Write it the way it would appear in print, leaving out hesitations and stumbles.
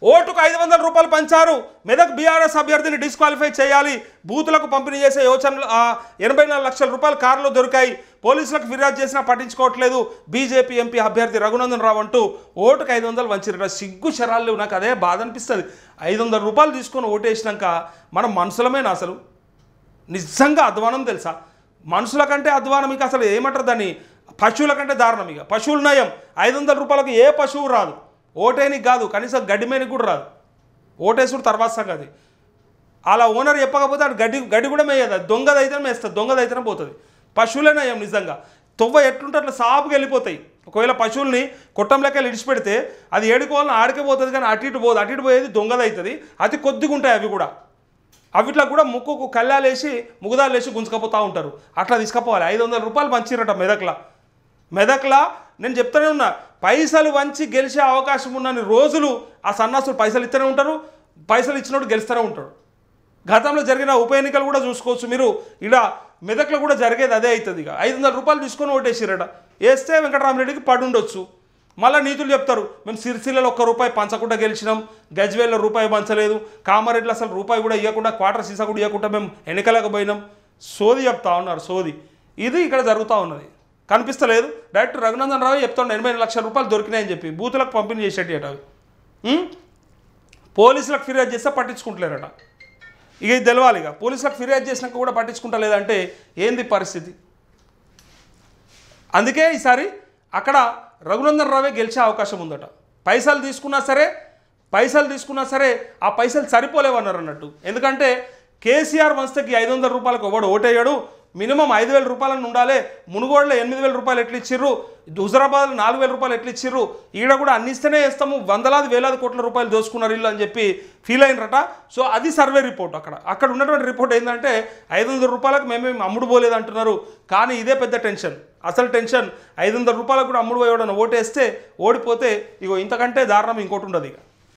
ఓటుకు 500 రూపాయలు పంచారు, మెదక్ బీఆర్ఎస్ అభ్యర్థిని డిస్క్వాలిఫై చేయాలి, బూతులకు పంపిణీ చేసే యోచనలు 84 లక్షల రూపాయలు కారులో దొరికాయి, పోలీసులకు ఫిర్యాదు చేసినా పట్టించుకోవట్లేదు బీజేపీ ఎంపీ అభ్యర్థి రఘునందన్ రావు అంటూ ఓటుకు 500 వంచిరట. సిగ్గు శరాలు నాకు అదే బాధ అనిపిస్తుంది. 500 రూపాయలు తీసుకొని ఓటేసినాక మనం మనుషులమేనా అసలు? నిజంగా అధ్వానం తెలుసా? మనుషుల కంటే అధ్వానం ఇక అసలు ఏమంటారు దాన్ని, పశువుల కంటే దారుణం. ఇక పశువులు నయం, 500 రూపాయలకు ఏ పశువు రాదు, ఓటేనికి కాదు కనీసం గడ్డిమేనికి కూడా రాదు. ఓటేసుడు తర్వాత సంగతి. అలా ఓనర్ చెప్పకపోతే అది గడ్డి కూడా మేయదు, అది దొంగదైతేనే మేస్తుంది, దొంగదైతేనే పోతుంది. పశువులే నయం నిజంగా. తొవ్వ ఎట్లుంటే అట్లా సాపుకి వెళ్ళిపోతాయి. ఒకవేళ పశువుల్ని కొట్టంలోకి విడిచిపెడితే అది ఏడుకోవాలని ఆడికే పోతుంది, కానీ అటు ఇటు పోదు. అటు ఇటు పోయేది దొంగదవుతుంది. అతి కొద్దిగా ఉంటాయి అవి కూడా. అవిట్లా కూడా ముక్కుకు కళ్ళాలేసి ముగుదాలేసి గుంజుకపోతూ ఉంటారు. అట్లా తీసుకుపోవాలి. 500 రూపాయలు పంచిరట మెదక్లా. నేను చెప్తూనే ఉన్నా, పైసలు వంచి గెలిచే అవకాశం ఉన్నన్ని రోజులు ఆ సన్నాసులు పైసలు ఇస్తూనే ఉంటారు, పైసలు ఇచ్చినప్పుడు గెలుస్తూనే ఉంటాడు. గతంలో జరిగిన ఉప ఎన్నికలు కూడా చూసుకోవచ్చు మీరు. ఇలా మెదక్లో కూడా జరిగేది అదే అవుతుంది. ఇక 500 రూపాయలు తీసుకొని ఓటేసిరట. వేస్తే వెంకటరామరెడ్డికి పడుండొచ్చు. మళ్ళీ నీతులు చెప్తారు, మేము సిరిసిల్లలో ₹1 పంచకుండా గెలిచినాం, గజ్వేల్లో రూపాయి పంచలేదు, కామారెడ్డిలో అసలు రూపాయి కూడా ఇవ్వకుండా, క్వార్టర్ సీసా కూడా ఇవ్వకుండా మేము ఎన్నికలకు పోయినాం. సోది చెప్తా ఉన్నారు, సోది. ఇది ఇక్కడ జరుగుతూ ఉన్నది. కనిపిస్తలేదు. డైరెక్ట్ రఘునందన్ రావు చెప్తాడు 80 లక్షల రూపాయలు దొరికినాయని చెప్పి బూతులకు పంపిణీ చేసేటి అవి. పోలీసులకు ఫిర్యాదు చేస్తే పట్టించుకుంటలేరట. ఇక ఇది తెలవాలి. ఇక పోలీసులకు ఫిర్యాదు చేసినాక కూడా పట్టించుకుంటలేదంటే ఏంది పరిస్థితి? అందుకే ఈసారి అక్కడ రఘునందన్ రావే గెలిచే అవకాశం ఉందట. పైసలు తీసుకున్నా సరే ఆ పైసలు సరిపోలేవన్నారు అన్నట్టు. ఎందుకంటే కేసీఆర్ వంశకి 500 రూపాయలకు ఎవడు ఓటేయడు, మినిమం 5,000 రూపాయలను ఉండాలి. మునుగోడులో 8,000 రూపాయలు ఎట్లు ఇచ్చిర్రు, హుజరాబాద్లో 4,000 రూపాయలు ఎట్లు ఇచ్చిర్రు, ఈడ కూడా అన్ని ఇస్తేనే వేస్తాము, వందలాది వేలాది కోట్ల రూపాయలు దోసుకున్నారు ఇల్లు అని చెప్పి ఫీల్ అయినరట. సో అది సర్వే రిపోర్ట్. అక్కడ ఉన్నటువంటి రిపోర్ట్ ఏంటంటే 500 రూపాయలకు మేమేమి అమ్ముడు పోలేదు అంటున్నారు. కానీ ఇదే పెద్ద టెన్షన్. అసలు టెన్షన్ 500 రూపాయలకు కూడా అమ్ముడు పోయేవాడని ఓటేస్తే ఓడిపోతే ఇగో ఇంతకంటే దారుణం ఇంకోటి ఉండదు. ఇక